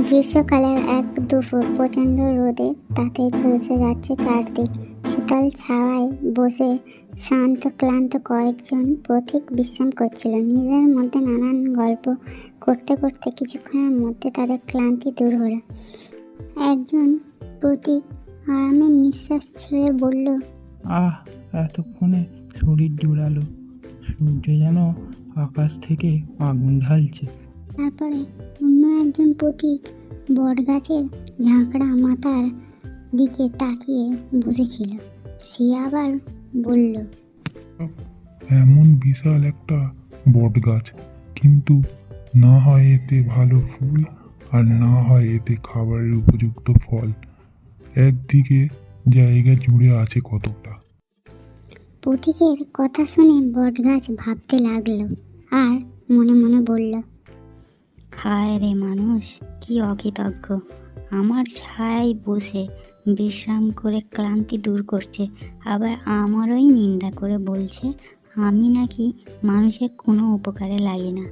গ্রীষ্মকালের এক দুপুর, প্রচণ্ড রোদে তাতে ঝলসে যাচ্ছে চারদিক। শীতল ছাওয়ায় বসে শ্রান্ত ক্লান্ত কয়েকজন পথিক বিশ্রাম করছিল। নিজেদের মধ্যে নানান গল্প করতে করতে কিছুক্ষণের মধ্যে তাদের ক্লান্তি দূর হলো। একজন পথিক আরামের নিঃশ্বাস ছেড়ে বলল, আহ, এতক্ষণে শরীর জোড়ালো। সূর্য যেন আকাশ থেকে আগুন ঢালছে। তারপরে অন্য একজন পথিক বটগাছের ঝাঁকড়া মাথার দিকে তাকিয়ে বসেছিল। সে আবার বলল, এমন বিশাল একটা বটগাছ, কিন্তু না হয় এতে ভালো ফুল আর না হয় এতে খাবারের উপযুক্ত ফল। একদিকে জায়গা জুড়ে আছে কতটা। পথিকের কথা শুনে বটগাছ ভাবতে লাগলো আর মনে মনে বলল, হায় রে মানুষ, কি অকৃতজ্ঞ! আমার ছায়ায় বসে বিশ্রাম করে ক্লান্তি দূর করছে, আবার আমারই নিন্দা করে বলছে আমি নাকি মানুষের কোনো উপকারে লাগি না।